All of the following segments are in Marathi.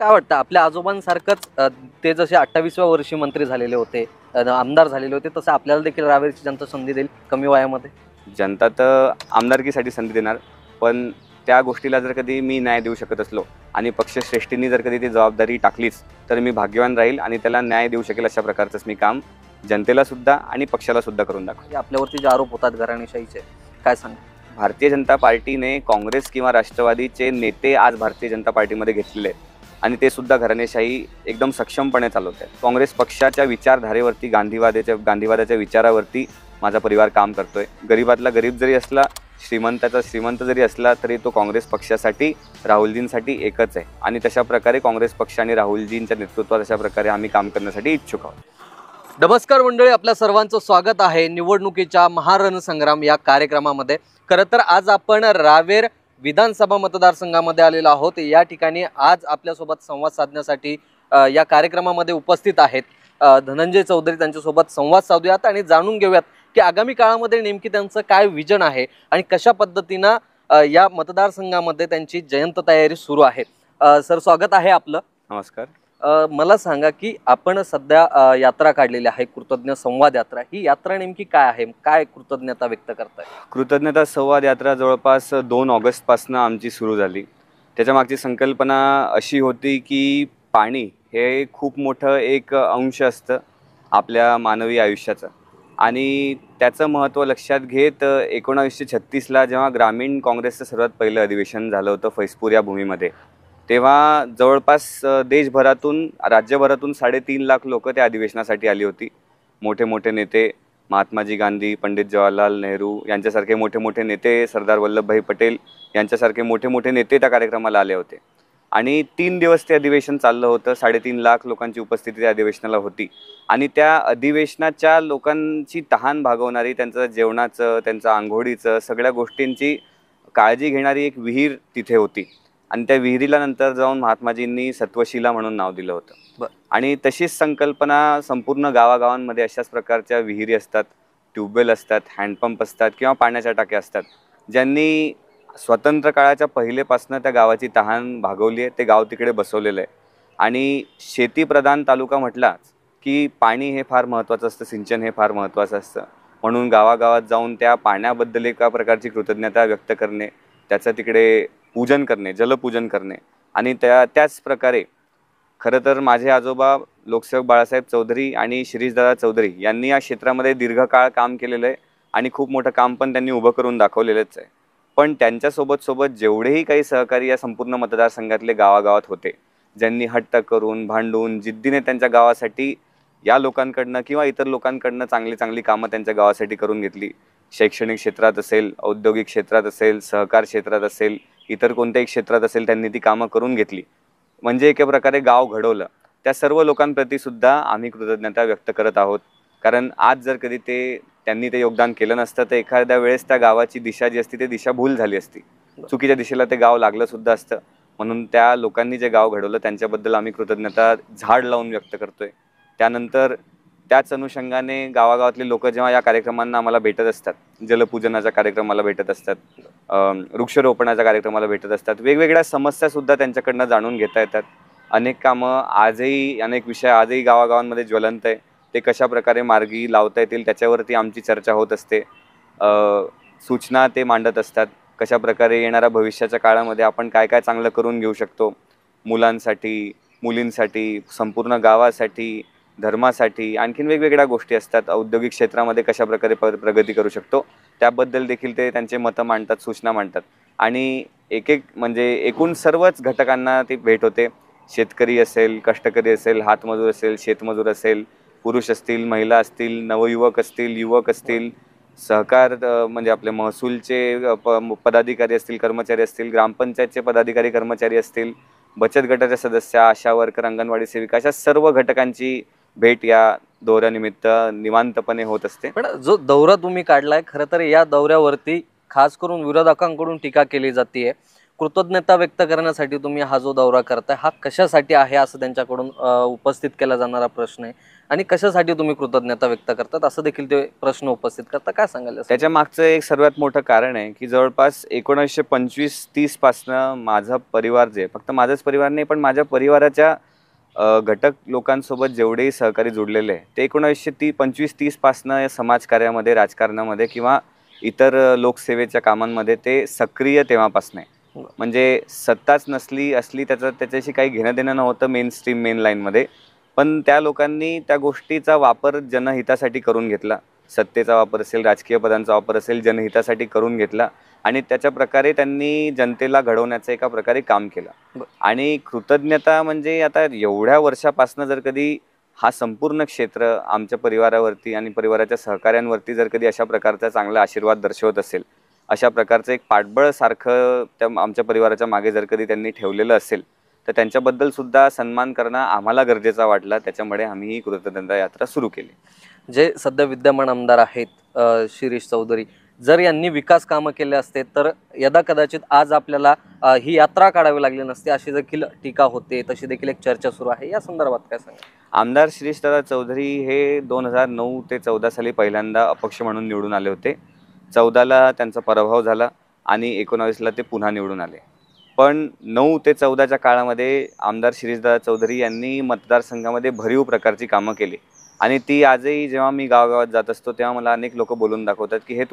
काय वाटतं आपल्या आजोबांसारखंच ते जसे 28व्या वर्षी मंत्री झालेले होते, आमदार झालेले होते, तसं आपल्याला देखील रावेरची जनता संधी देईल कमी वयामध्ये? जनता तर आमदारकीसाठी संधी देणार, पण त्या गोष्टीला जर कधी मी न्याय देऊ शकत असलो आणि पक्षश्रेष्ठींनी जर कधी ती जबाबदारी टाकलीच तर मी भाग्यवान राहील आणि त्याला न्याय देऊ शकेल अशा प्रकारचंच मी काम जनतेला सुद्धा आणि पक्षाला सुद्धा करून दाखवेल. म्हणजे आपल्यावरती जे आरोप होतात घराणेशाहीचे, काय सांगा? भारतीय जनता पार्टीने काँग्रेस किंवा राष्ट्रवादीचे नेते आज भारतीय जनता पार्टीमध्ये घेतलेले आहेत आणि ते सुद्धा घराणेशाही एकदम सक्षमपणे चालवत आहेत. काँग्रेस पक्षाच्या विचारधारेवरती, गांधीवादाच्या विचारावरती माझा परिवार काम करतोय. गरीबातला गरीब जरी असला, श्रीमंताचा श्रीमंत जरी असला, तरी तो काँग्रेस पक्षासाठी, राहुलजींसाठी एकच आहे आणि तशा प्रकारे काँग्रेस पक्ष आणि राहुलजींच्या नेतृत्वात अशा प्रकारे आम्ही काम करण्यासाठी इच्छुक आहोत. नमस्कार मंडळी, आपल्या सर्वांचं स्वागत आहे निवडणुकीच्या महारणसंग्राम या कार्यक्रमामध्ये. खरं तर आज आपण रावेर विधानसभा मतदारसंघामध्ये आलेलो आहोत. या ठिकाणी आज आपल्यासोबत संवाद साधण्यासाठी या कार्यक्रमामध्ये उपस्थित आहेत धनंजय चौधरी. त्यांच्यासोबत संवाद साधूयात आणि जाणून घेऊयात की आगामी काळामध्ये नेमकी त्यांचं काय विजन आहे आणि कशा पद्धतीनं या मतदारसंघामध्ये त्यांची जयंत तयारी सुरू आहे. सर, स्वागत आहे आपलं. नमस्कार. मला सांगा की आपण सध्या यात्रा काढलेली आहे, कृतज्ञ संवाद यात्रा. ही यात्रा नेमकी काय आहे, काय कृतज्ञता व्यक्त करताय? कृतज्ञता संवाद यात्रा जवळपास 2 ऑगस्टपासून आमची सुरू झाली. त्याच्या मागची संकल्पना अशी होती की पाणी हे खूप मोठं एक अंश असतं आपल्या मानवी आयुष्याचं आणि त्याचं महत्त्व लक्षात घेत 1936ला जेव्हा ग्रामीण काँग्रेसचं सर्वात पहिलं अधिवेशन झालं होतं फैजपूर या भूमीमध्ये, तेव्हा जवळपास देशभरातून, राज्यभरातून 3.5 लाख लोक त्या अधिवेशनासाठी आली होती. मोठे मोठे नेते, महात्माजी गांधी, पंडित जवाहरलाल नेहरू यांच्यासारखे मोठे मोठे नेते, सरदार वल्लभभाई पटेल यांच्यासारखे मोठे मोठे नेते त्या कार्यक्रमाला आले होते आणि 3 दिवस ते अधिवेशन चाललं होतं. 3.5 लाख लोकांची उपस्थिती त्या अधिवेशनाला होती आणि त्या अधिवेशनाच्या लोकांची तहान भागवणारी, त्यांचं जेवणाचं, त्यांचं आंघोळीचं, सगळ्या गोष्टींची काळजी घेणारी एक विहीर तिथे होती आणि त्या विहिरीला नंतर जाऊन महात्माजींनी सत्वशिला म्हणून नाव दिलं होतं. आणि तशीच संकल्पना संपूर्ण गावागावांमध्ये अशाच प्रकारच्या विहिरी असतात, ट्यूबवेल असतात, हँडपंप असतात किंवा पाण्याच्या टाक्या असतात, ज्यांनी स्वतंत्र काळाच्या पहिलेपासून त्या गावाची तहान भागवली आहे. ते गाव तिकडे बसवलेलं आहे आणि शेतीप्रधान तालुका म्हटलाच की पाणी हे फार महत्त्वाचं असतं, सिंचन हे फार महत्त्वाचं असतं. म्हणून गावागावात जाऊन त्या पाण्याबद्दल एका प्रकारची कृतज्ञता व्यक्त करणे, त्याचं तिकडे पूजन करणे, जलपूजन करणे आणि त्याच प्रकारे खरं तर माझे आजोबा लोकसेवक बाळासाहेब चौधरी आणि शिरीषदादा चौधरी यांनी या क्षेत्रामध्ये दीर्घकाळ काम केलेलं आहे आणि खूप मोठं काम पण त्यांनी उभं करून दाखवलेलंच आहे. पण त्यांच्यासोबत जेवढेही काही सहकारी या संपूर्ण मतदारसंघातले गावागावात होते, ज्यांनी हट्ट करून, भांडून, जिद्दीने त्यांच्या गावासाठी या लोकांकडनं किंवा इतर लोकांकडनं चांगली कामं त्यांच्या गावासाठी करून घेतली. शैक्षणिक क्षेत्रात असेल, औद्योगिक क्षेत्रात असेल, सहकार क्षेत्रात असेल, इतर कोणत्याही क्षेत्रात असेल, त्यांनी ती कामं करून घेतली. म्हणजे एका प्रकारे गाव घडवलं. त्या सर्व लोकांप्रती सुद्धा आम्ही कृतज्ञता व्यक्त करत आहोत. कारण आज जर कधी त्यांनी ते योगदान केलं नसतं तर एखाद्या वेळेस त्या गावाची दिशा जी असती ती दिशा भूल झाली असती, चुकीच्या दिशेला ते गाव लागलं सुद्धा असतं. म्हणून त्या लोकांनी जे गाव घडवलं त्यांच्याबद्दल आम्ही कृतज्ञता झाड लावून व्यक्त करतोय. त्यानंतर त्याच अनुषंगाने गावागावातले लोक जेव्हा या कार्यक्रमांना आम्हाला भेटत असतात, जलपूजनाच्या कार्यक्रमाला भेटत असतात, वृक्षरोपणाच्या कार्यक्रमाला भेटत असतात, वेगवेगळ्या समस्यासुद्धा त्यांच्याकडनं जाणून घेता येतात. अनेक कामं आजही, अनेक विषय आजही गावागावांमध्ये ज्वलंत आहे. ते कशा प्रकारे मार्गी लावता येतील त्याच्यावरती आमची चर्चा होत असते. सूचना ते मांडत असतात. कशा प्रकारे येणाऱ्या भविष्याच्या काळामध्ये आपण काय काय चांगलं करून घेऊ शकतो, मुलांसाठी, मुलींसाठी, संपूर्ण गावासाठी, धर्मासाठी, आणखीन वेगवेगळ्या गोष्टी असतात. औद्योगिक क्षेत्रामध्ये कशा प्रकारे प्रगती करू शकतो त्याबद्दल देखील ते त्यांचे मतं मांडतात, सूचना मांडतात आणि म्हणजे एकूण सर्वच घटकांना ती भेट होते. शेतकरी असेल, कष्टकरी असेल, हातमजूर असेल, शेतमजूर असेल, पुरुष असतील, महिला असतील, नवयुवक असतील, युवक असतील, सहकार म्हणजे आपले महसूलचे पदाधिकारी असतील, कर्मचारी असतील, ग्रामपंचायतचे पदाधिकारी कर्मचारी असतील, बचत गटाच्या सदस्य, आशा वर्कर, अंगणवाडी सेविका, अशा सर्व घटकांची भेट या दौऱ्यानिमित्त निवांतपणे होत असते. पण जो दौरा तुम्ही काढलाय, खरं तर या दौऱ्यावरती खास करून विरोधकांकडून टीका केली जाते. कृतज्ञता व्यक्त करण्यासाठी तुम्ही हा जो दौरा करताय हा कशासाठी आहे असं त्यांच्याकडून उपस्थित केला जाणारा प्रश्न आहे आणि कशासाठी तुम्ही कृतज्ञता व्यक्त करतात असं देखील ते प्रश्न उपस्थित करतात, काय सांगाल यासाठी? त्याच्या मागचं एक सर्वात मोठं कारण आहे की जवळपास 1925-30 पासनं माझा परिवार जे फक्त माझाच परिवार नाही पण माझ्या परिवाराच्या घटक लोकांसोबत जेवढेही सहकारी जुडलेले आहे ते 1925-30 पासनं या समाजकार्यामध्ये, राजकारणामध्ये किंवा इतर लोकसेवेच्या कामांमध्ये ते सक्रिय तेव्हापासून आहे. म्हणजे सत्ताच नसली असली त्याच्याशी काही घेणं देणं नव्हतं मेन लाईनमध्ये. पण त्या लोकांनी त्या गोष्टीचा वापर जनहितासाठी करून घेतला. सत्तेचा वापर असेल, राजकीय पदांचा वापर असेल, जनहितासाठी करून घेतला आणि त्याच्या प्रकारे त्यांनी जनतेला घडवण्याचं एका प्रकारे काम केलं. आणि कृतज्ञता म्हणजे आता एवढ्या वर्षापासून जर कधी हा संपूर्ण क्षेत्र आमच्या परिवारावरती आणि परिवाराच्या सहकाऱ्यांवरती जर कधी अशा प्रकारचा चांगला आशीर्वाद दर्शवत असेल, अशा प्रकारचं एक पाठबळ सारखं त्या आमच्या परिवाराच्या मागे जर कधी त्यांनी ठेवलेलं असेल तर त्यांच्याबद्दल सुद्धा सन्मान करणं आम्हाला गरजेचा वाटला. त्याच्यामुळे आम्ही ही कृतज्ञता यात्रा सुरू केली. जे सध्या विद्यमान आमदार आहेत शिरीष चौधरी, जर यांनी विकास कामं केले असते तर यदा कदाचित आज आपल्याला ही यात्रा काढावी लागली नसती अशी देखील टीका होते, तशी देखील एक चर्चा सुरू आहे. या संदर्भात काय सांगा? आमदार शिरीषदादा चौधरी हे 2009 ते 14 साली पहिल्यांदा अपक्ष म्हणून निवडून आले होते. 14ला त्यांचा पराभव झाला आणि 19ला ते पुन्हा निवडून आले. पण 9 ते 14च्या काळामध्ये आमदार शिरीषदादा चौधरी यांनी मतदारसंघामध्ये भरीव प्रकारची कामं केली आणि ती आजही जेव्हा मी गावागावात जात असतो तेव्हा मला अनेक लोक बोलून दाखवतात की हे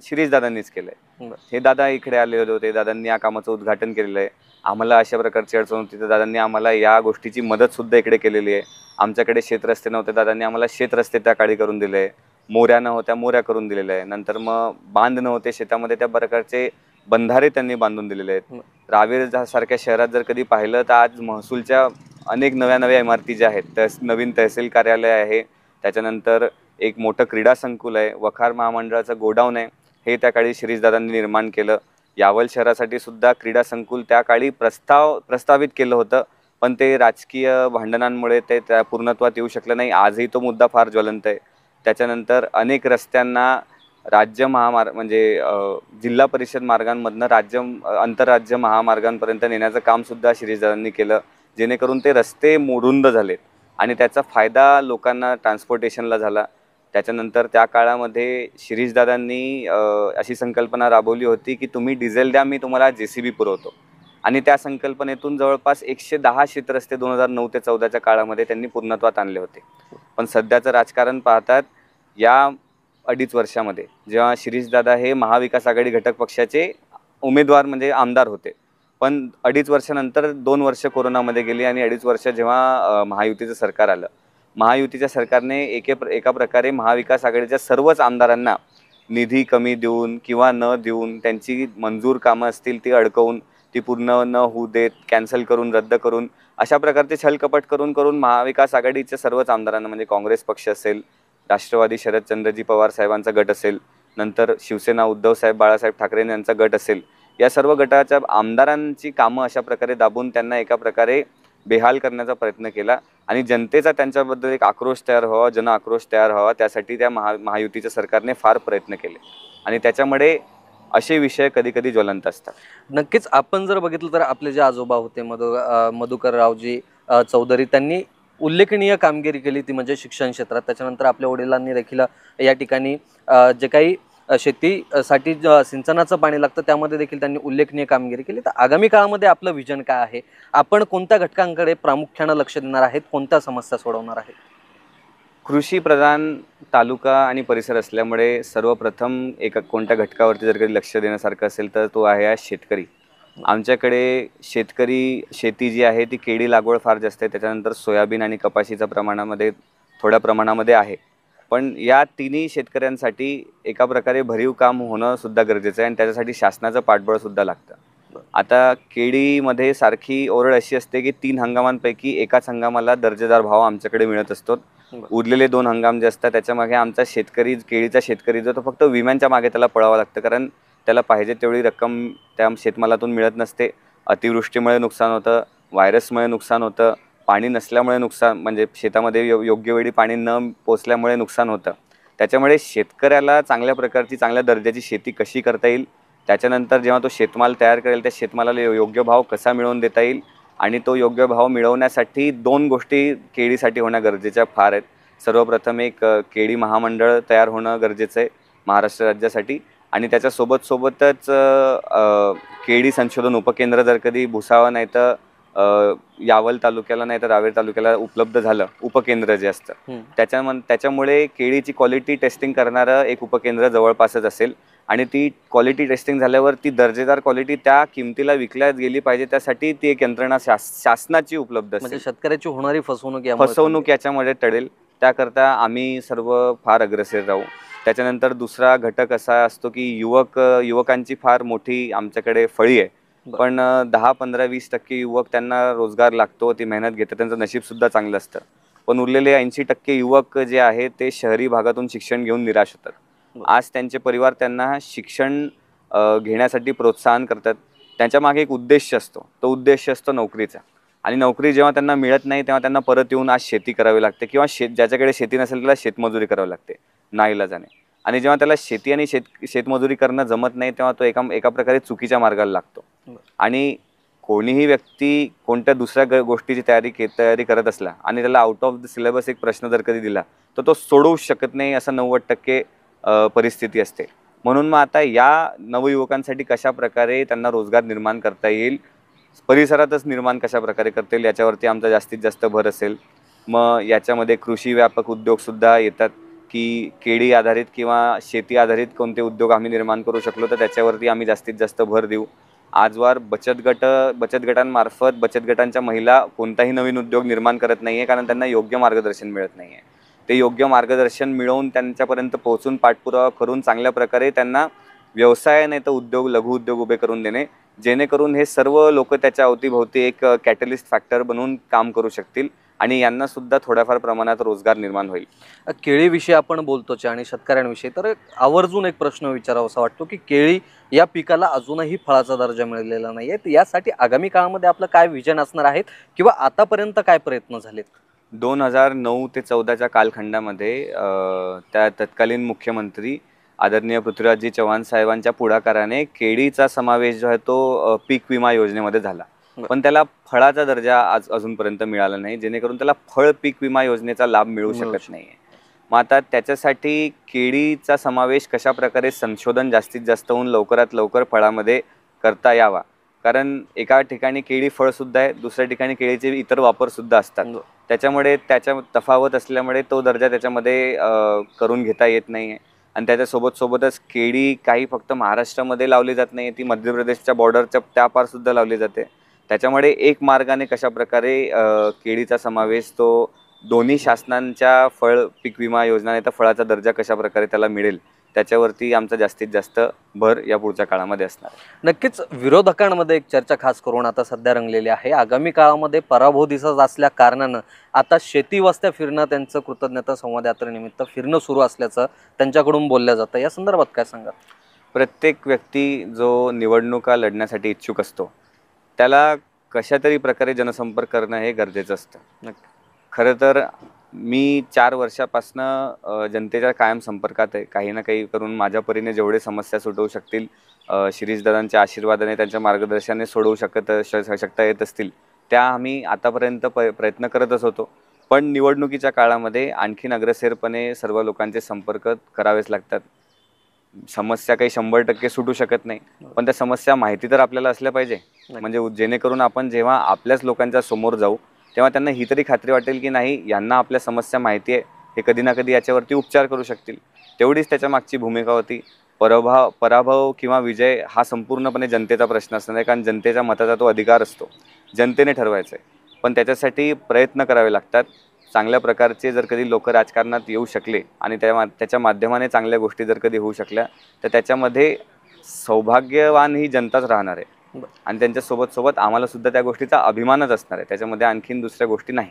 शिरीषदादांनीच केलं आहे. हे दादा इकडे आलेले होते, दादांनी या कामाचं उद्घाटन केलेलं आहे, आम्हाला अशा प्रकारची अडचण होती तर दादांनी आम्हाला या गोष्टीची मदतसुद्धा इकडे केलेली आहे. आमच्याकडे शेतरस्ते नव्हते, दादांनी आम्हाला शेतरस्ते त्या काळी करून दिले आहे. मोऱ्या नव्हत्या, मोऱ्या करून दिलेल्या आहे. नंतर मग बांध नव्हते शेतामध्ये, त्या प्रकारचे बंधारे त्यांनी बांधून दिलेले आहेत. रावेर सारख्या शहरात जर कधी पाहिलं तर आज महसूलच्या अनेक नव्या इमारती ज्या आहेत, नवीन तहसील कार्यालय आहे, त्याच्यानंतर एक मोठं क्रीडा संकुल आहे, वखार महामंडळाचं गोडाऊन आहे, हे त्या काळी शिरीषदादांनी निर्माण केलं. यावल शहरासाठी सुद्धा क्रीडा संकुल त्या काळी प्रस्तावित केलं होतं पण ते राजकीय भांडणांमुळे ते त्या पूर्णत्वात येऊ शकलं नाही. आजही तो मुद्दा फार ज्वलंत आहे. त्याच्यानंतर अनेक रस्त्यांना राज्य महामार्ग म्हणजे जिल्हा परिषद मार्गांमधनं आंतरराज्य महामार्गांपर्यंत नेण्याचं कामसुद्धा शिरीषदादांनी केलं, जेणेकरून ते रस्ते रुंद झालेत आणि त्याचा फायदा लोकांना ट्रान्सपोर्टेशनला झाला. त्याच्यानंतर त्या काळामध्ये शिरीषदादांनी अशी संकल्पना राबवली होती की तुम्ही डिझेल द्या, मी तुम्हाला JCB पुरवतो. आणि त्या संकल्पनेतून जवळपास 110 शेतरस्ते 2009 ते 14च्या काळामध्ये त्यांनी पूर्णत्वात आणले होते. पण सध्याचं राजकारण पाहतात या 2.5 वर्षामध्ये जेव्हा शिरीषदादा हे महाविकास आघाडी घटक पक्षाचे उमेदवार म्हणजे आमदार होते, पण 2.5 वर्षानंतर 2 वर्ष कोरोनामध्ये गेली आणि 2.5 वर्ष जेव्हा महायुतीचं सरकार आलं, महायुतीच्या सरकारने एका प्रकारे महाविकास आघाडीच्या सर्वच आमदारांना निधी कमी देऊन किंवा न देऊन त्यांची मंजूर कामं असतील ती अडकवून ती पूर्ण न होऊ देत, कॅन्सल करून, रद्द करून, अशा प्रकारचे छलकपट करून महाविकास आघाडीच्या सर्वच आमदारांना म्हणजे काँग्रेस पक्ष असेल, राष्ट्रवादी शरदचंद्रजी पवार साहेबांचा गट असेल, नंतर शिवसेना उद्धवसाहेब बाळासाहेब ठाकरे यांचा गट असेल, या सर्व गटाच्या आमदारांची कामं अशा प्रकारे दाबून त्यांना एका प्रकारे बेहाल करण्याचा प्रयत्न केला आणि जनतेचा त्यांच्याबद्दल एक आक्रोश तयार व्हावा, जन आक्रोश तयार व्हावा, त्यासाठी त्या महायुतीच्या सरकारने फार प्रयत्न केले आणि त्याच्यामुळे असे विषय कधी कधी ज्वलंत असतात. नक्कीच आपण जर बघितलं तर आपले जे आजोबा होते मधुकररावजी चौधरी, त्यांनी उल्लेखनीय कामगिरी केली, ती म्हणजे शिक्षण क्षेत्रात. त्याच्यानंतर आपल्या वडिलांनी देखील या ठिकाणी जे काही शेतीसाठी सिंचनाचं पाणी लागतं त्यामध्ये देखील त्यांनी उल्लेखनीय कामगिरी केली. तर आगामी काळामध्ये आपलं विजन काय आहे? आपण कोणत्या घटकांकडे प्रामुख्यानं लक्ष देणार आहेत? कोणत्या समस्या सोडवणार आहेत? कृषी प्रधान तालुका आणि परिसर असल्यामुळे सर्वप्रथम कोणत्या घटकावरती जर कधी लक्ष देण्यासारखं असेल तर तो आहे आज शेतकरी. आमच्याकडे शेती जी आहे ती केळी लागवड फार जास्त आहे, त्याच्यानंतर सोयाबीन आणि कपाशीच्या थोड्या प्रमाणामध्ये आहे. पण या तिन्ही शेतकऱ्यांसाठी एका प्रकारे भरीव काम होणं सुद्धा गरजेचं आहे आणि त्याच्यासाठी शासनाचं पाठबळ सुद्धा लागतं. आता केळीमध्ये सारखी ओरड अशी असते की 3 हंगामांपैकी एकाच हंगामाला दर्जेदार भाव आमच्याकडे मिळत असतो. उरलेले 2 हंगाम जे असतात त्याच्यामागे आमचा केळीचा शेतकरी जो तो फक्त विम्यांच्या मागे त्याला पळावं लागतं, कारण त्याला पाहिजे तेवढी रक्कम त्या शेतमालातून मिळत नसते. अतिवृष्टीमुळे नुकसान होतं, व्हायरसमुळे नुकसान होतं, पाणी नसल्यामुळे नुकसान म्हणजे शेतामध्ये योग्य वेळी पाणी न पोचल्यामुळे नुकसान होतं. त्याच्यामुळे शेतकऱ्याला चांगल्या प्रकारची चांगल्या दर्जाची शेती कशी करता येईल त्याच्यानंतर जेव्हा तो शेतमाल तयार करेल त्या शेतमालाला योग्य भाव कसा मिळवून देता येईल आणि तो योग्य भाव मिळवण्यासाठी 2 गोष्टी केळीसाठी होणं गरजेच्या फार आहेत. सर्वप्रथम एक केळी महामंडळ तयार होणं गरजेचं आहे महाराष्ट्र राज्यासाठी आणि सोबतच केळी संशोधन उपकेंद्र जर कधी भुसावळ नाही तर यावल तालुक्याला नाही तर रावेर तालुक्याला उपलब्ध झालं उपकेंद्र जे असतं त्याच्यामुळे केळीची क्वालिटी टेस्टिंग करणारं एक उपकेंद्र जवळपासच असेल आणि ती क्वालिटी टेस्टिंग झाल्यावर ती दर्जेदार क्वालिटी त्या किमतीला विकल्या गेली पाहिजे त्यासाठी ती एक यंत्रणा शासनाची उपलब्ध असेल. म्हणजे शेतकऱ्याची होणारी फसवणूक याच्यामध्ये टळेल त्याकरता आम्ही सर्व फार अग्रेसर राहू. त्याच्यानंतर दुसरा घटक असा असतो की युवकांची फार मोठी आमच्याकडे फळी आहे पण 10, 15, 20% युवक त्यांना रोजगार लागतो ती मेहनत घेतात त्यांचं नशीब सुद्धा चांगलं असतं पण उरलेले 80% युवक जे आहेत ते शहरी भागातून शिक्षण घेऊन निराश होतात. आज त्यांचे परिवार त्यांना शिक्षण घेण्यासाठी प्रोत्साहन करतात. त्यांच्या मागे एक उद्देश असतो तो उद्देश असतो नोकरीचा आणि नोकरी जेव्हा त्यांना मिळत नाही तेव्हा त्यांना परत येऊन आज शेती करावी लागते किंवा ज्याच्याकडे शेती नसेल त्याला शेतमजुरी करावी लागते नाईलाजाने आणि जेव्हा त्याला शेती आणि शेतमजुरी करणं जमत नाही तेव्हा तो एका प्रकारे चुकीच्या मार्गाला लागतो आणि कोणीही व्यक्ती कोणत्या दुसऱ्या गोष्टीची तयारी करत असला आणि त्याला आउट ऑफ द सिलेबस एक प्रश्न जर कधी दिला तर तो सोडवू शकत नाही असं 90% परिस्थिती असते. म्हणून मग आता या नवयुवकांसाठी कशा प्रकारे त्यांना रोजगार निर्माण करता येईल परिसरातच निर्माण कशा प्रकारे करता येईल याच्यावरती आमचा जास्तीत जास्त भर असेल. मग याच्यामध्ये कृषी व्यापक उद्योगसुद्धा येतात की केळी आधारित किंवा शेती आधारित कोणते उद्योग आम्ही निर्माण करू शकलो तर त्याच्यावरती आम्ही जास्तीत जास्त भर देऊ. आजवर बचत गटांमार्फत बचत गटांच्या महिला कोणताही नवीन उद्योग निर्माण करत नाही आहे कारण त्यांना योग्य मार्गदर्शन मिळत नाही आहे. ते योग्य मार्गदर्शन मिळवून त्यांच्यापर्यंत पोहोचून पाठपुरावा करून चांगल्या प्रकारे त्यांना व्यवसाय नाही तर लघु उद्योग उभे करून देणे जेणेकरून हे सर्व लोक त्याच्या अवतीभोवती एक कॅटलिस्ट फॅक्टर बनवून काम करू शकतील आणि यांना सुद्धा थोड्याफार प्रमाणात रोजगार निर्माण होईल. केळीविषयी आपण बोलतोच आणि शेतकऱ्यांविषयी तर आवर्जून एक प्रश्न विचारावासा वाटतो की केळी या पिकाला अजूनही फळाचा दर्जा मिळालेला नाही आहे यासाठी आगामी काळामध्ये आपलं काय विजन असणार आहेत किंवा आतापर्यंत काय प्रयत्न झालेत? 2009 ते 14च्या कालखंडामध्ये त्या तत्कालीन मुख्यमंत्री आदरणीय पृथ्वीराजजी चव्हाण साहेबांच्या पुढाकाराने केळीचा समावेश जो आहे तो पीक विमा योजनेमध्ये झाला पण त्याला फळाचा दर्जा अजूनपर्यंत मिळाला नाही जेणेकरून त्याला फळ पीक विमा योजनेचा लाभ मिळू शकत नाही आहे. मग आता त्याच्यासाठी केळीचा समावेश कशा प्रकारे संशोधन जास्तीत जास्त होऊन लवकरात लवकर फळामध्ये करता यावा कारण एका ठिकाणी केळी फळसुद्धा आहे दुसऱ्या ठिकाणी केळीचे इतर वापरसुद्धा असतात त्याच्यामुळे त्याच्या तफावत असल्यामुळे तो दर्जा त्याच्यामध्ये करून घेता येत नाही आहे आणि त्याच्यासोबतच केळी काही फक्त महाराष्ट्रामध्ये लावली जात नाही ती मध्य प्रदेशच्या बॉर्डरच्या त्या पारसुद्धा लावली जाते. त्याच्यामुळे एक मार्गाने कशा प्रकारे केळीचा समावेश तो दोन्ही शासनांच्या फळ पीक विमा योजना नाही तर फळाचा दर्जा कशा प्रकारे त्याला मिळेल त्याच्यावरती आमचा जास्तीत जास्त भर या पुढच्या काळामध्ये असणार. नक्कीच विरोधकांमध्ये एक चर्चा खास करून आता सध्या रंगलेली आहे. आगामी काळामध्ये पराभव दिसत असल्या कारणानं आता शेती वस्त्या फिरणं त्यांचं कृतज्ञता संवाद यात्रेनिमित्त फिरणं सुरू असल्याचं त्यांच्याकडून बोललं जातं. या संदर्भात काय सांगा? प्रत्येक व्यक्ती जो निवडणुका लढण्यासाठी इच्छुक असतो त्याला कशा तरी प्रकारे जनसंपर्क करणं हे गरजेचं असतं. खरं तर मी 4 वर्षापासनं जनतेच्या कायम संपर्कात आहे. काही ना काही करून माझ्या परीने जेवढे समस्या सुटवू शकतील शिरीषदादांच्या आशीर्वादाने त्यांच्या मार्गदर्शनाने सोडवू शकता येत असतील त्या आम्ही आतापर्यंत प्रयत्न करतच होतो पण निवडणुकीच्या काळामध्ये आणखीन अग्रेसरपणे सर्व लोकांचे संपर्क करावेच लागतात. समस्या काही 100% सुटू शकत नाही पण त्या समस्या माहिती तर आपल्याला असल्या पाहिजे म्हणजे जेणेकरून आपण जेव्हा आपल्याच लोकांच्या समोर जाऊ तेव्हा त्यांना ही तरी खात्री वाटेल की नाही यांना आपल्या समस्या माहिती आहे हे कधी ना कधी याच्यावरती उपचार करू शकतील. तेवढीच त्याच्या मागची भूमिका होती. पराभव किंवा विजय हा संपूर्णपणे जनतेचा प्रश्न असणार आहे कारण जनतेच्या मताचा तो अधिकार असतो जनतेने ठरवायचा आहे पण त्याच्यासाठी प्रयत्न करावे लागतात. चांगल्या प्रकारचे जर कधी लोक राजकारणात येऊ शकले आणि त्याच्या माध्यमाने चांगल्या गोष्टी जर कधी होऊ शकल्या तर त्याच्यामध्ये सौभाग्यवान ही जनताच राहणार आहे आणि त्यांच्यासोबत आम्हाला सुद्धा त्या गोष्टीचा अभिमानच असणार आहे त्याच्यामध्ये आणखीन दुसऱ्या गोष्टी नाही.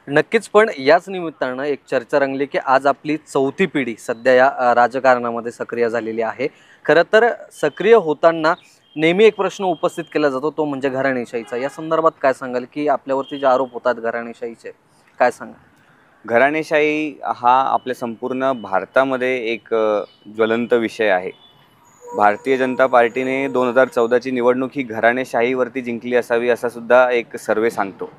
नक्कीच पण याच निमित्तानं एक चर्चा रंगली की आज आपली 4थी पिढी सध्या या राजकारणामध्ये सक्रिय झालेली आहे. खरं तर सक्रिय होताना नेहमी एक प्रश्न उपस्थित केला जातो तो म्हणजे घराणेशाहीचा. या संदर्भात काय सांगाल की आपल्यावरती जे आरोप होतात घराणेशाहीचे काय सांगा? घराणेशाही हा आपल्या संपूर्ण भारतामध्ये एक ज्वलंत विषय आहे. भारतीय जनता पार्टीने 2014ची निवडणूक ही घराणेशाहीवरती जिंकली असावी असा सुद्धा एक सर्वे सांगतो.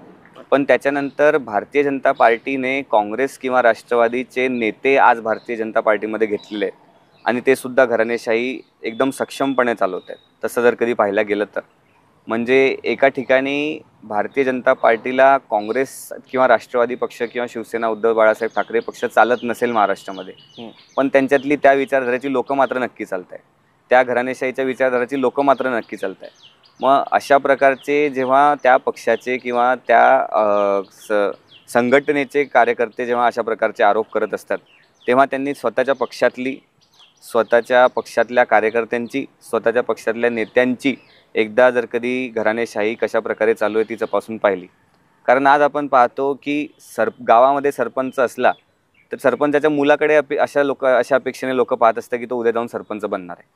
पण त्याच्यानंतर भारतीय जनता पार्टीने काँग्रेस किंवा राष्ट्रवादीचे नेते आज भारतीय जनता पार्टीमध्ये घेतलेले आहेत आणि ते सुद्धा घराणेशाही एकदम सक्षमपणे चालवत आहेत. तसं जर कधी पाहायला गेलं तर म्हणजे एका ठिकाणी भारतीय जनता पार्टीला काँग्रेस किंवा राष्ट्रवादी पक्ष किंवा शिवसेना उद्धव बाळासाहेब ठाकरे पक्ष चालत नसेल महाराष्ट्रामध्ये, पण त्यांच्यातली त्या विचारधारेची लोक मात्र नक्की चालत आहे. त्या घराणेशाहीच्या विचारधारेची लोक मात्र नक्की चालत आहे. मग अशा प्रकारचे जेव्हा त्या पक्षाचे किंवा त्या संघटनेचे कार्यकर्ते जेव्हा अशा प्रकारचे आरोप करत असतात, तेव्हा त्यांनी स्वतःच्या पक्षातल्या कार्यकर्त्यांची, स्वतःच्या पक्षातल्या नेत्यांची एकदा जर कधी घराणेशाही कशा प्रकारे चालू आहे ती तपासून पाहिली. कारण आज आपण पाहतो की गावामध्ये सरपंच असला तर सरपंचाच्या मुलाकडे अशा अपेक्षेने लोक पाहत असतात की तो उद्या जाऊन सरपंच बनणार आहे.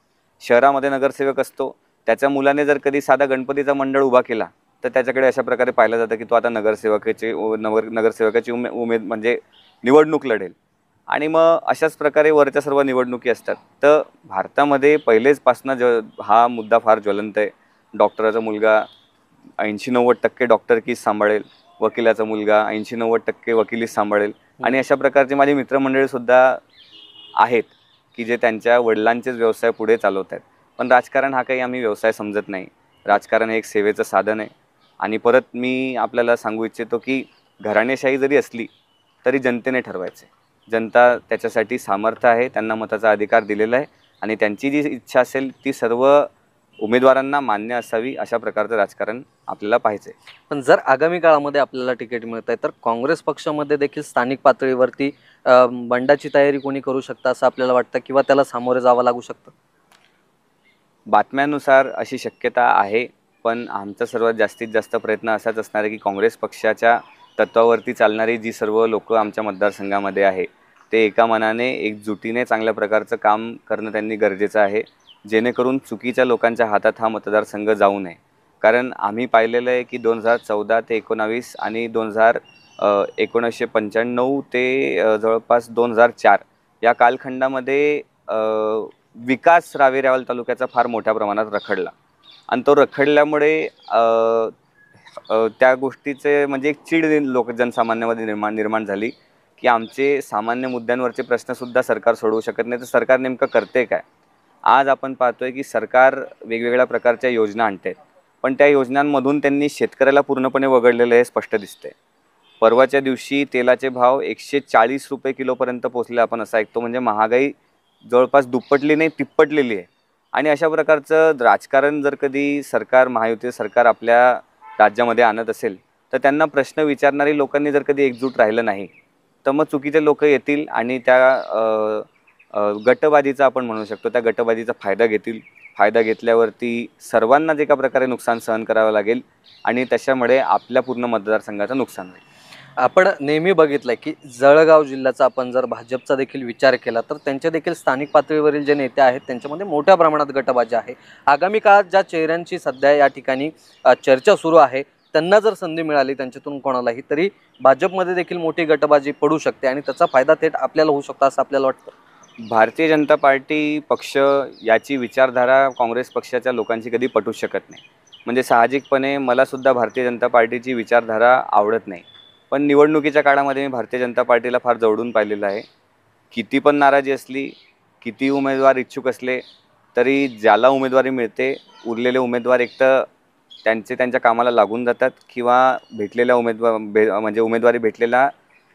शहरामध्ये नगरसेवक असतो, त्याच्या मुलाने जर कधी साधा गणपतीचा मंडळ उभा केला तर त्याच्याकडे अशा प्रकारे पाहिलं जातं की तो आता नगरसेवकाची उमेद म्हणजे निवडणूक लढेल. आणि मग अशाच प्रकारे वरच्या सर्व निवडणुकी असतात. तर भारतामध्ये पहिलेचपासनं हा मुद्दा फार ज्वलंत आहे. डॉक्टराचा मुलगा 80-90% डॉक्टरकीच सांभाळेल, वकिलाचा मुलगा 80-90% वकिलीच सांभाळेल. आणि अशा प्रकारचे माझे मित्रमंडळीसुद्धा आहेत की जे त्यांच्या वडिलांचेच व्यवसाय पुढे चालवत आहेत. पण राजकारण हा काही आम्ही व्यवसाय समजत नाही. राजकारण हे एक सेवेचं साधन आहे. आणि परत मी आपल्याला सांगू इच्छितो की घराणेशाही जरी असली तरी जनतेने ठरवायचं आहे. जनता त्याच्यासाठी सामर्थ्य आहे, त्यांना मताचा अधिकार दिलेला आहे आणि त्यांची जी इच्छा असेल ती सर्व उमेदवारांना मान्य असावी. अशा प्रकारचं राजकारण आपल्याला पाहिजे. पण जर आगामी काळामध्ये आपल्याला तिकीट मिळत आहे तर काँग्रेस पक्षामध्ये देखील स्थानिक पातळीवरती बंडाची तयारी कोणी करू शकतं असं आपल्याला वाटतं किंवा त्याला सामोरे जावं लागू शकतं? बातम्यानुसार अशी शक्यता आहे, पण आमचा सर्वात जास्तीत जास्त प्रयत्न असाच असणार आहे की काँग्रेस पक्षाच्या तत्वावरती चालणारी जी सर्व लोक आमच्या मतदारसंघामध्ये आहे ते एका मनाने एकजुटीने चांगल्या प्रकारचं काम करणं त्यांनी गरजेचं आहे, जेणेकरून चुकीच्या लोकांच्या हातात हा मतदारसंघ जाऊ नये. कारण आम्ही पाहिलेलं आहे की 2014 ते 19 आणि 1995 ते जवळपास 2004 या कालखंडामध्ये विकास रावेर तालुक्याचा फार मोठ्या प्रमाणात रखडला आणि तो रखडल्यामुळे त्या गोष्टीचे म्हणजे एक चीड जनसामान्यामध्ये निर्माण झाली की आमचे सामान्य मुद्द्यांवरचे प्रश्नसुद्धा सरकार सोडवू शकत नाही, तर सरकार नेमकं करते काय? आज आपण पाहतोय की सरकार वेगवेगळ्या प्रकारच्या योजना आणते, पण त्या योजनांमधून त्यांनी शेतकऱ्याला पूर्णपणे वगळलेलं हे स्पष्ट दिसते. परवाच्या दिवशी तेलाचे भाव 140 रुपये किलोपर्यंत पोहोचले आपण असं ऐकतो. म्हणजे महागाई जवळपास दुप्पटली नाही तिप्पटलेली आहे. आणि अशा प्रकारचं राजकारण जर कधी महायुती सरकार आपल्या राज्यामध्ये आणत असेल तर त्यांना प्रश्न विचारणारी लोकांनी जर कधी एकजूट राहिलं नाही तर मग चुकीचे लोक येतील आणि त्या गटबाजीचा आपण म्हणू शकतो त्या गटबाजीचा फायदा घेतील. फायदा घेतल्यावरती सर्वांनाच एका प्रकारे नुकसान सहन करावं लागेल आणि त्याच्यामुळे आपल्या पूर्ण मतदारसंघाचं नुकसान होईल. आपण नेहमी बघितलंय की जळगाव जिल्ह्याचा आपण जर भाजपचा देखील विचार केला तर त्यांच्या देखील स्थानिक पातळीवरील जे नेते आहेत त्यांच्यामध्ये मोठ्या प्रमाणात गटबाजी आहे. आगामी काळात ज्या चेहऱ्यांची सध्या या ठिकाणी चर्चा सुरू आहे त्यांना जर संधी मिळाली त्यांच्यातून कोणालाही तरी भाजपमध्ये देखील मोठी गटबाजी पडू शकते आणि त्याचा फायदा थेट आपल्याला होऊ शकतो असं आपल्याला वाटतं. भारतीय जनता पार्टी पक्ष याची विचारधारा काँग्रेस पक्षाच्या लोकांची कधी पटू शकत नाही. म्हणजे साहजिकपणे मलासुद्धा भारतीय जनता पार्टीची विचारधारा आवडत नाही, पण निवडणुकीच्या काळामध्ये मी भारतीय जनता पार्टीला फार जवळून पाहिलेलं आहे. किती पण नाराजी असली, किती उमेदवार इच्छुक असले तरी ज्याला उमेदवारी मिळते उरलेले उमेदवार एक तर त्यांच्या कामाला लागून जातात किंवा भेटलेल्या उमेदवारी भेटलेल्या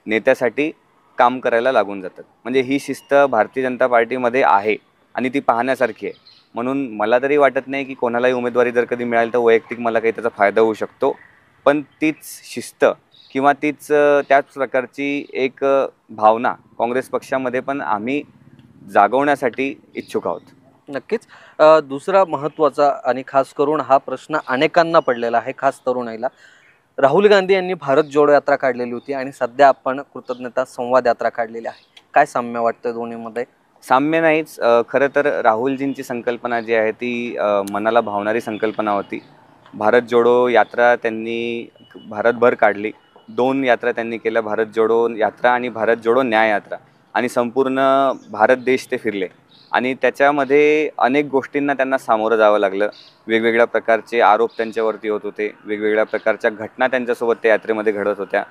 नेत्यासाठी काम करायला लागून जातात. म्हणजे ही शिस्त भारतीय जनता पार्टीमध्ये आहे आणि ती पाहण्यासारखी आहे. म्हणून मला तरी वाटत नाही की कोणालाही उमेदवारी जर कधी मिळाली तर वैयक्तिक मला काही त्याचा फायदा होऊ शकतो, पण तीच शिस्त किंवा त्याच प्रकारची एक भावना काँग्रेस पक्षामध्ये पण आम्ही जागवण्यासाठी इच्छुक आहोत. नक्कीच. दुसरा महत्त्वाचा आणि खास करून हा प्रश्न अनेकांना पडलेला आहे, खास तरुणाईला. राहुल गांधी यांनी भारत जोडो यात्रा काढलेली होती आणि सध्या आपण कृतज्ञता संवाद यात्रा काढलेली आहे. काय साम्य वाटतं दोन्हीमध्ये? साम्य नाहीच. खरं तर राहुलजींची संकल्पना जी आहे ती मनाला भावणारी संकल्पना होती. भारत जोडो यात्रा त्यांनी भारतभर काढली. 2 यात्रा त्यांनी केल्या, भारत जोडो यात्रा आणि भारत जोडो न्याय यात्रा, आणि संपूर्ण भारत देश ते फिरले. आणि त्याच्यामध्ये अनेक गोष्टींना त्यांना सामोरं जावं लागलं. वेगवेगळ्या प्रकारचे आरोप त्यांच्यावरती होत होते, वेगवेगळ्या प्रकारच्या घटना त्यांच्यासोबत त्या यात्रेमध्ये घडत होत्या.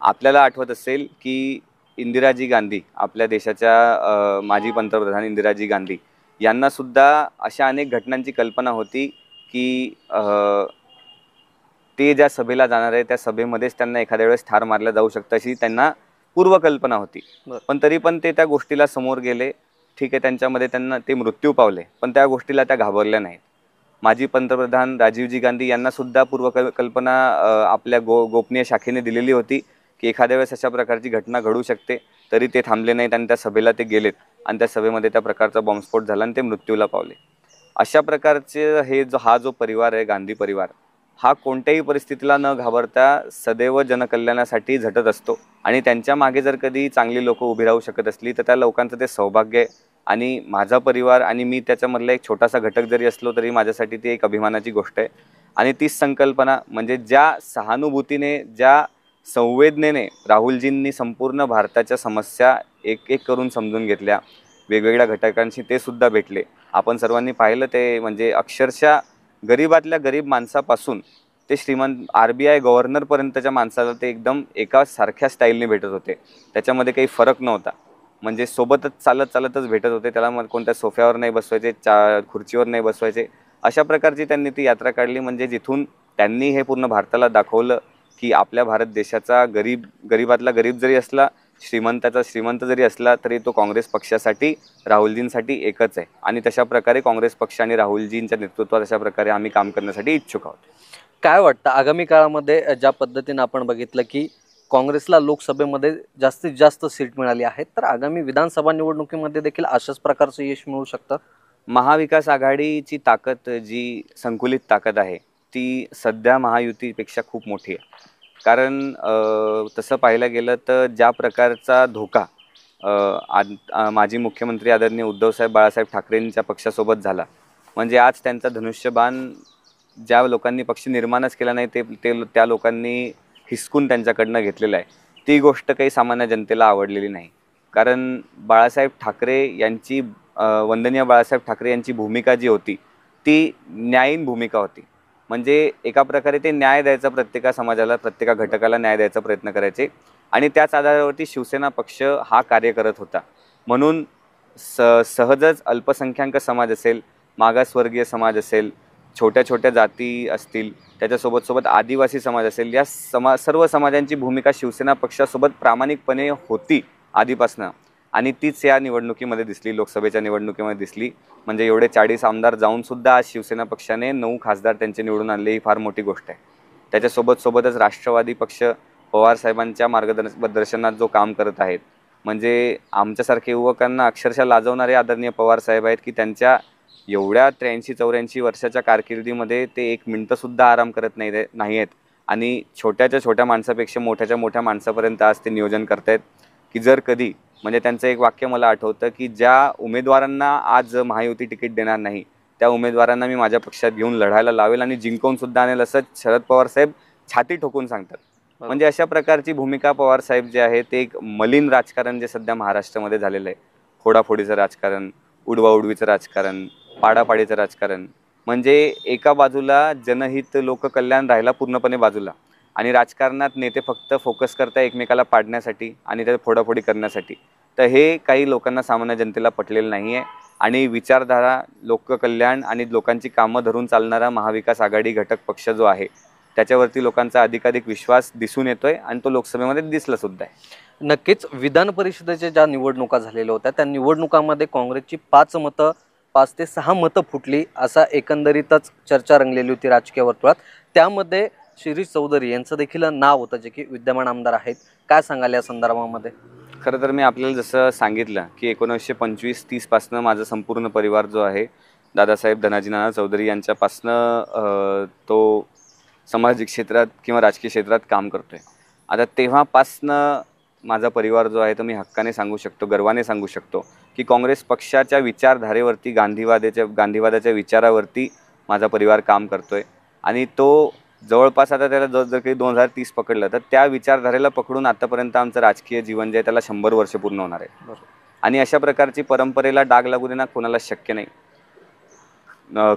आपल्याला आठवत असेल की इंदिराजी गांधी, आपल्या देशाच्या माजी पंतप्रधान इंदिराजी गांधी यांनासुद्धा अशा अनेक घटनांची कल्पना होती की ते ज्या सभेला जाणार आहे त्या सभेमध्येच त्यांना एखाद्या वेळेस ठार मारलं जाऊ शकतं अशी त्यांना पूर्वकल्पना होती. पण तरी पण ते त्या गोष्टीला समोर गेले. ठीक आहे, त्यांच्यामध्ये त्यांना ते मृत्यू पावले, पण त्या गोष्टीला त्या घाबरल्या नाहीत. माजी पंतप्रधान राजीवजी गांधी यांना सुद्धा पूर्वकल्पना आपल्या गोपनीय शाखेने दिलेली होती की एखाद्या वेळेस अशा प्रकारची घटना घडू शकते, तरी ते थांबले नाहीत आणि त्या सभेला ते गेलेत आणि त्या सभेमध्ये त्या प्रकारचा बॉम्बस्फोट झाला आणि ते मृत्यूला पावले. अशा प्रकारचे हा जो परिवार आहे, गांधी परिवार, हा कोणत्याही परिस्थितीला न घाबरता सदैव जनकल्याणासाठी झटत असतो आणि त्यांच्या मागे जर कधी चांगली लोक उभी राहू शकत असली तर त्या लोकांचं ते सौभाग्य आहे. आणि माझा परिवार आणि मी त्याच्यामधला एक छोटासा घटक जरी असलो तरी माझ्यासाठी ती एक अभिमानाची गोष्ट आहे. आणि तीच संकल्पना म्हणजे ज्या सहानुभूतीने, ज्या संवेदनेने राहुलजींनी संपूर्ण भारताच्या समस्या एक एक करून समजून घेतल्या, वेगवेगळ्या घटकांशी ते सुद्धा भेटले. आपण सर्वांनी पाहिलं ते म्हणजे अक्षरशः गरीबातल्या गरीब माणसापासून ते श्रीमंत RBI गव्हर्नरपर्यंतच्या माणसाला ते एकदम एका सारख्या स्टाईलने भेटत होते. त्याच्यामध्ये काही फरक नव्हता. म्हणजे सोबतच चालतच भेटत होते. त्याला कोणत्या सोफ्यावर नाही बसवायचे, खुर्चीवर नाही बसवायचे. अशा प्रकारची त्यांनी ती यात्रा काढली, म्हणजे जिथून त्यांनी हे पूर्ण भारताला दाखवलं की आपल्या भारत देशाचा गरीबातला गरीब जरी असला, श्रीमंताचा श्रीमंत जरी असला, तरी तो काँग्रेस पक्षासाठी, राहुलजींसाठी एकच आहे. आणि तशा प्रकारे काँग्रेस पक्ष आणि राहुलजींच्या नेतृत्वात अशा प्रकारे आम्ही काम करण्यासाठी इच्छुक आहोत. काय वाटतं आगामी काळामध्ये ज्या पद्धतीने आपण बघितलं की काँग्रेसला लोकसभेमध्ये जास्तीत जास्त सीट मिळाली आहेत, तर आगामी विधानसभा निवडणुकीमध्ये देखील अशाच प्रकारचं यश मिळू शकतं? महाविकास आघाडीची ताकद, जी संकुलित ताकद आहे, ती सध्या महायुतीपेक्षा खूप मोठी आहे. कारण तसं पाहायला गेलं तर ज्या प्रकारचा धोका माजी मुख्यमंत्री आदरणीय उद्धवसाहेब बाळासाहेब ठाकरेंच्या पक्षासोबत झाला, म्हणजे आज त्यांचा धनुष्यबाण ज्या लोकांनी पक्ष निर्माणच केला नाही ते त्या लोकांनी हिसकून त्यांच्याकडनं घेतलेलं आहे. ती गोष्ट काही सामान्य जनतेला आवडलेली नाही. कारण बाळासाहेब ठाकरे यांची वंदनीय बाळासाहेब ठाकरे यांची भूमिका जी होती ती न्यायीन भूमिका होती. म्हणजे एका प्रकारे ते न्याय द्यायचा, प्रत्येका समाजाला, प्रत्येका घटकाला न्याय द्यायचा प्रयत्न करायचे आणि त्याच आधारावरती शिवसेना पक्ष हा कार्य करत होता. म्हणून सहजच अल्पसंख्याक समाज असेल, मागासवर्गीय समाज असेल, छोट्या छोट्या जाती असतील, त्याच्यासोबत आदिवासी समाज असेल, या सर्व समाजांची भूमिका शिवसेना पक्षासोबत प्रामाणिकपणे होती आधीपासनं. आणि तीच या निवडणुकीमध्ये दिसली, लोकसभेच्या निवडणुकीमध्ये दिसली. म्हणजे एवढे 40 आमदार जाऊनसुद्धा आज शिवसेना पक्षाने 9 खासदार त्यांचे निवडून आणले, ही फार मोठी गोष्ट आहे. त्याच्यासोबतच राष्ट्रवादी पक्ष पवारसाहेबांच्या मार्गदर्शनात जो काम करत आहेत, म्हणजे आमच्यासारख्या युवकांना अक्षरशः लाजवणारे आदरणीय पवारसाहेब आहेत की त्यांच्या एवढ्या 83-84 वर्षाच्या कारकिर्दीमध्ये ते 1 मिनिटंसुद्धा आराम करत नाही आहेत. आणि छोट्याच्या छोट्या माणसापेक्षा मोठ्याच्या मोठ्या माणसापर्यंत आज ते नियोजन करत आहेत की जर कधी, म्हणजे त्यांचं एक वाक्य मला आठवतं की ज्या उमेदवारांना आज महायुती तिकीट देणार नाही त्या उमेदवारांना मी माझ्या पक्षात घेऊन लढायला लावेल आणि जिंकवूनसुद्धा आणेल, असं शरद पवार साहेब छाती ठोकून सांगतात. म्हणजे अशा प्रकारची भूमिका पवार साहेब जे आहे ते एक मलिन राजकारण जे सध्या महाराष्ट्रामध्ये झालेलं आहे, फोडाफोडीचं राजकारण, उडवाउडवीचं राजकारण, पाडापाडीचं राजकारण, म्हणजे एका बाजूला जनहित लोककल्याण राहिला पूर्णपणे बाजूला आणि राजकारणात नेते फक्त फोकस करता एकमेकाला पाडण्यासाठी आणि त्यात फोडाफोडी करण्यासाठी. तर हे काही लोकांना, सामान्य जनतेला पटलेलं नाही आहे. आणि विचारधारा, लोककल्याण आणि लोकांची कामं धरून चालणारा महाविकास आघाडी घटक पक्ष जो आहे त्याच्यावरती लोकांचा अधिकाधिक विश्वास दिसून येतोय आणि तो लोकसभेमध्ये दिसला सुद्धा आहे. नक्कीच विधान परिषदेच्या ज्या निवडणुका झालेल्या होत्या त्या निवडणुकांमध्ये काँग्रेसची 5 ते 6 मतं फुटली, असा एकंदरीतच चर्चा रंगलेली होती राजकीय वर्तुळात. त्यामध्ये शिरीष चौधरी यांचं देखील नाव होतं, जे की विद्यमान आमदार आहेत. काय सांगाल या संदर्भामध्ये? खरं तर मी आपल्याला जसं सांगितलं की 1925-30 पासनं माझा संपूर्ण परिवार जो आहे दादासाहेब धनाजी नाना चौधरी यांच्यापासनं तो सामाजिक क्षेत्रात किंवा राजकीय क्षेत्रात काम करतोय. आता तेव्हापासनं माझा परिवार जो आहे तो मी हक्काने सांगू शकतो, गर्वाने सांगू शकतो की काँग्रेस पक्षाच्या विचारधारेवरती, गांधीवादाच्या विचारावरती माझा परिवार काम करतोय. आणि तो जवळपास आता त्याला जर काही 2030 पकडलं तर त्या विचारधारेला पकडून आतापर्यंत आमचं राजकीय जीवन जे आहे त्याला 100 वर्ष पूर्ण होणार आहे. आणि अशा प्रकारची परंपरेला डाग लागू देणं कोणाला शक्य नाही.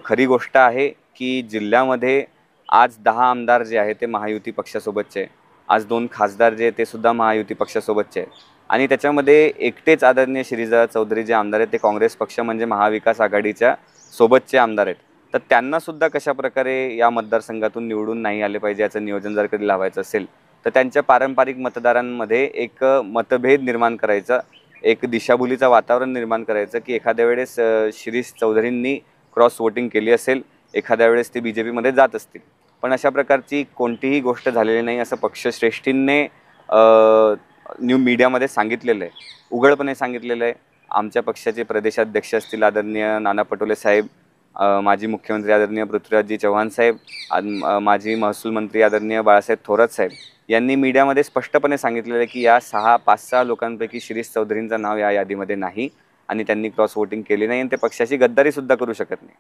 खरी गोष्ट आहे की जिल्ह्यामध्ये आज 10 आमदार जे आहे ते महायुती पक्षासोबतचे, आज 2 खासदार जे ते सुद्धा महायुती पक्षासोबतचे आहेत आणि त्याच्यामध्ये एकटेच आदरणीय श्रीजा चौधरी जे आमदार आहेत ते काँग्रेस पक्ष म्हणजे महाविकास आघाडीच्या सोबतचे आमदार आहेत. तर त्यांना सुद्धा कशा प्रकारे या मतदारसंघातून निवडून नाही आले पाहिजे याचं नियोजन जर कधी लावायचं असेल तर त्यांच्या पारंपरिक मतदारांमध्ये एक मतभेद निर्माण करायचा, एक दिशाभुलीचं वातावरण निर्माण करायचं की एखाद्या वेळेस शिरीष चौधरींनी क्रॉस वोटिंग केली असेल, एखाद्या वेळेस ते BJPमध्ये जात असतील. पण अशा प्रकारची कोणतीही गोष्ट झालेली नाही असं पक्षश्रेष्ठींनी न्यू मीडियामध्ये सांगितलेलं आहे, उघडपणे सांगितलेलं आहे. आमच्या पक्षाचे प्रदेशाध्यक्ष असतील आदरणीय नाना पटोले साहेब, माजी मुख्यमंत्री आदरणीय पृथ्वीराजजी चव्हाण साहेब, माजी महसूल मंत्री आदरणीय बाळासाहेब थोरात साहेब यांनी मीडियामध्ये स्पष्टपणे सांगितलेलं आहे की या 5-6 लोकांपैकी शिरीष चौधरींचं नाव या यादीमध्ये नाही आणि त्यांनी क्रॉस वोटिंग केली नाही आणि ते पक्षाची गद्दारीसुद्धा करू शकत नाही.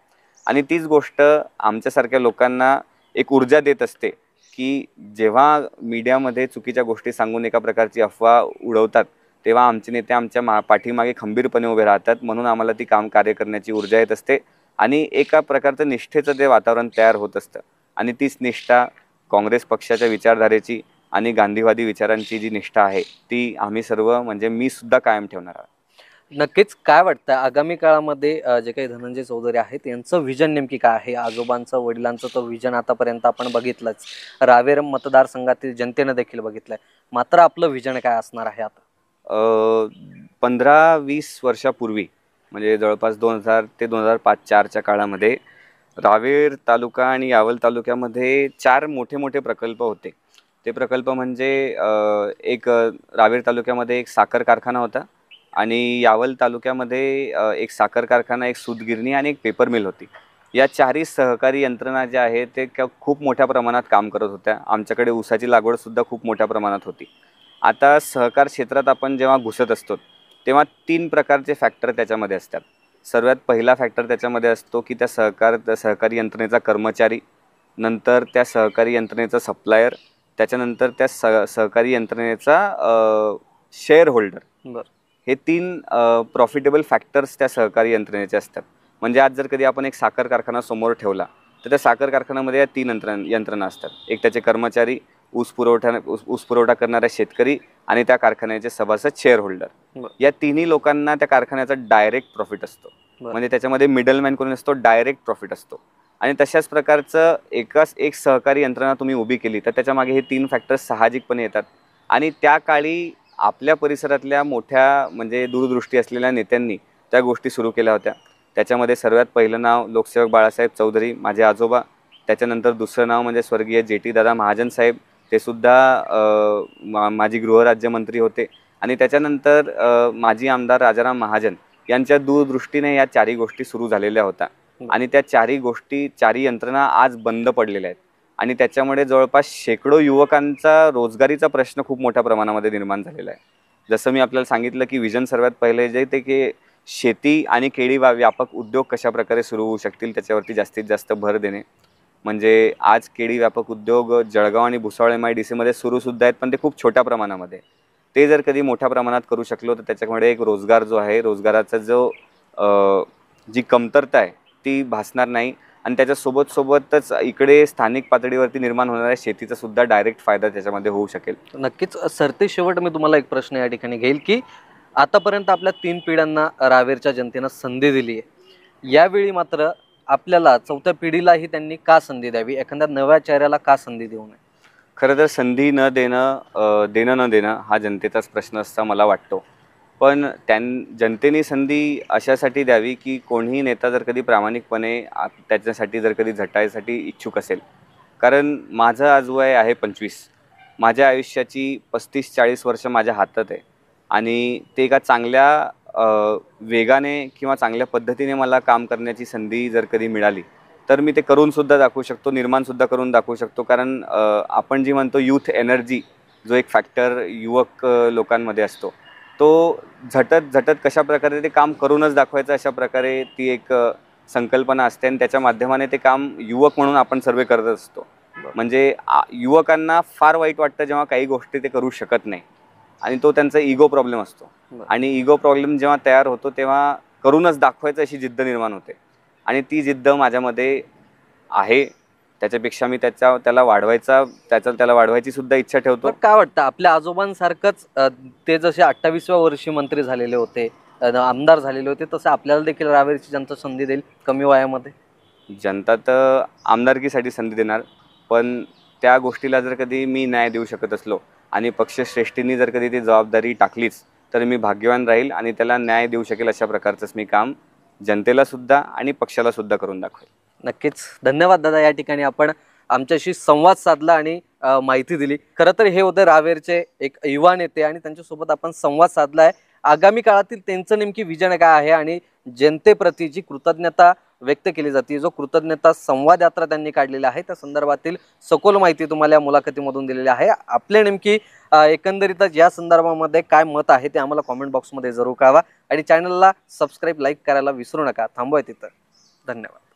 आणि तीच गोष्ट आमच्यासारख्या लोकांना एक ऊर्जा देत असते की जेव्हा मीडियामध्ये चुकीच्या गोष्टी सांगून एका प्रकारची अफवा उडवतात तेव्हा आमचे नेते आमच्या पाठीमागे खंबीरपणे उभे राहतात. म्हणून आम्हाला ती कार्य करण्याची ऊर्जा येत असते आणि एका प्रकारचं निष्ठेचं ते वातावरण तयार होत असतं. आणि तीच निष्ठा काँग्रेस पक्षाच्या विचारधारेची आणि गांधीवादी विचारांची जी निष्ठा आहे ती आम्ही सर्व म्हणजे मी सुद्धा कायम ठेवणार आहे. नक्कीच. काय वाटतं आगामी काळामध्ये जे काही धनंजय चौधरी आहेत यांचं विजन नेमकी काय आहे? आजोबांचं वडिलांचं तर विजन आतापर्यंत आपण बघितलंच, रावेर मतदारसंघातील जनतेनं देखील बघितलंय, मात्र आपलं विजन काय असणार आहे आता? 15-20 वर्षापूर्वी म्हणजे जवळपास 2000 ते 2005-4च्या काळामध्ये रावेर तालुका आणि यावल तालुक्यामध्ये 4 मोठे प्रकल्प होते. ते प्रकल्प म्हणजे एक रावेर तालुक्यामध्ये एक साखर कारखाना होता आणि यावल तालुक्यामध्ये एक साखर कारखाना, एक सूतगिरणी आणि एक पेपर मिल होती. या 4ही सहकारी यंत्रणा ज्या आहेत ते खूप मोठ्या प्रमाणात काम करत होत्या. आमच्याकडे ऊसाची लागवडसुद्धा खूप मोठ्या प्रमाणात होती. आता सहकार क्षेत्रात आपण जेव्हा घुसत असतो तेव्हा 3 प्रकारचे फॅक्टर त्याच्यामध्ये असतात. सर्वात पहिला फॅक्टर त्याच्यामध्ये असतो की त्या सहकारी यंत्रणेचा कर्मचारी, नंतर त्या सहकारी यंत्रणेचा सप्लायर, त्याच्यानंतर त्या सहकारी यंत्रणेचा शेअर होल्डर. बरं. हे 3 प्रॉफिटेबल फॅक्टर्स त्या सहकारी यंत्रणेचे असतात. म्हणजे आज जर कधी आपण एक साखर कारखाना समोर ठेवला तर त्या साखर कारखान्यामध्ये या 3 यंत्रणा असतात. एक त्याचे कर्मचारी, ऊस पुरवठा करणारा शेतकरी आणि त्या कारखान्याचे सभासद शेअर होल्डर. या 3ही लोकांना त्या कारखान्याचा डायरेक्ट प्रॉफिट असतो. म्हणजे त्याच्यामध्ये मिडलमॅन कोणी नसतो, डायरेक्ट प्रॉफिट असतो. आणि तशाच प्रकारचं एक सहकारी यंत्रणा तुम्ही उभी केली तर त्याच्यामागे हे 3 फॅक्टर्स साहजिकपणे येतात. आणि त्या काळी आपल्या परिसरातल्या मोठ्या म्हणजे दूरदृष्टी असलेल्या नेत्यांनी त्या गोष्टी सुरू केल्या होत्या. त्याच्यामध्ये सर्वात पहिलं नाव लोकसेवक बाळासाहेब चौधरी, माझे आजोबा. त्याच्यानंतर दुसरं नाव म्हणजे स्वर्गीय JT दादा महाजन साहेब, ते सुद्धा माजी गृहराज्यमंत्री होते. आणि त्याच्यानंतर माजी आमदार राजाराम महाजन यांच्या दूरदृष्टीने या 4ही गोष्टी सुरू झालेल्या होत्या. आणि त्या 4ही यंत्रणा आज बंद पडलेल्या आहेत. आणि त्याच्यामुळे जवळपास शेकडो युवकांचा रोजगारीचा प्रश्न खूप मोठ्या प्रमाणामध्ये निर्माण झालेला आहे. जसं मी आपल्याला सांगितलं की विजन सर्वात पहिले जे ते की शेती आणि केळी व्यापक उद्योग कशा प्रकारे सुरू होऊ शकतील त्याच्यावरती जास्तीत जास्त भर देणे. म्हणजे आज केळी व्यापक उद्योग जळगाव आणि भुसावळ MIDC सुरूसुद्धा आहेत, पण ते खूप छोट्या प्रमाणामध्ये. ते जर कधी मोठ्या प्रमाणात करू शकलो तर त्याच्यामुळे एक रोजगार जो आहे, रोजगाराचा जी कमतरता आहे ती भासणार नाही. आणि त्याच्यासोबतच इकडे स्थानिक पातळीवरती निर्माण होणाऱ्या शेतीचा सुद्धा डायरेक्ट फायदा त्याच्यामध्ये होऊ शकेल. नक्कीच. सरते शेवट मी तुम्हाला एक प्रश्न या ठिकाणी घेईल की आतापर्यंत आपल्या 3 पिढ्यांना रावेरच्या जनतेनं संधी दिली आहे, यावेळी मात्र आपल्याला 4थ्या पिढीलाही त्यांनी का संधी द्यावी, एखाद्या नव्या चेहऱ्याला का संधी देऊ नये? खरं तर संधी न देणं न देणं हा जनतेचाच प्रश्न असता मला वाटतो. पण जनतेने संधी अशासाठी द्यावी की कोणीही नेता जर कधी प्रामाणिकपणे त्याच्यासाठी जर कधी झटायसाठी इच्छुक असेल. कारण माझं आज वय आहे 25. माझ्या आयुष्याची 35-40 वर्ष माझ्या हातात आहे आणि ते एका चांगल्या वेगाने किंवा चांगल्या पद्धतीने मला काम करण्याची संधी जर कधी मिळाली तर मी ते करूनसुद्धा दाखवू शकतो, निर्माणसुद्धा करून दाखवू शकतो. कारण आपण जी म्हणतो यूथ एनर्जी, जो एक फॅक्टर युवक लोकांमध्ये असतो, तो झटत कशा प्रकारे ते काम करूनच दाखवायचं अशा प्रकारे ती एक संकल्पना असते आणि त्याच्या माध्यमाने ते काम युवक म्हणून आपण सर्व करत असतो. म्हणजे युवकांना फार वाईट वाटतं जेव्हा काही गोष्टी ते करू शकत नाही. आणि तो त्यांचा इगो प्रॉब्लेम असतो. बरं. आणि इगो प्रॉब्लेम जेव्हा तयार होतो तेव्हा करूनच दाखवायचं अशी जिद्द निर्माण होते. आणि ती जिद्द माझ्यामध्ये आहे. त्याच्यापेक्षा मी त्याला वाढवायची सुद्धा इच्छा ठेवतो. पण काय वाटतं आपल्या आजोबांसारखंच ते जसे 28व्या वर्षी मंत्री झालेले होते, आमदार झालेले होते, तसं आपल्याला देखील रावेरची जनता संधी देईल कमी वयामध्ये? जनता तर आमदारकीसाठी संधी देणार, पण त्या गोष्टीला जर कधी मी न्याय देऊ शकत असलो आणि पक्षश्रेष्ठींनी जर कधी ती जबाबदारी टाकलीच तर मी भाग्यवान राहील आणि त्याला न्याय देऊ शकेल अशा प्रकारचंच मी काम जनतेला सुद्धा आणि पक्षाला सुद्धा करून दाखवेल. नक्कीच. धन्यवाद दादा, या ठिकाणी आपण आमच्याशी संवाद साधला आणि माहिती दिली. खरं तर हे होते रावेरचे एक युवा नेते आणि त्यांच्यासोबत आपण संवाद साधलाय. आगामी काळातील त्यांचं नेमकी विजन काय आहे आणि जनतेप्रती जी कृतज्ञता व्यक्त केली जाते, जो कृतज्ञता संवाद यात्रा त्यांनी काढलेली आहे, त्या संदर्भातील सखोल माहिती तुम्हाला या मुलाखतीमधून दिलेली आहे. आपले नेमकी एकंदरीतच या संदर्भामध्ये काय मत आहे ते आम्हाला कॉमेंट बॉक्समध्ये जरूर कळवा आणि चॅनलला सबस्क्राईब, लाईक करायला विसरू नका. थांबूया तिथं. धन्यवाद.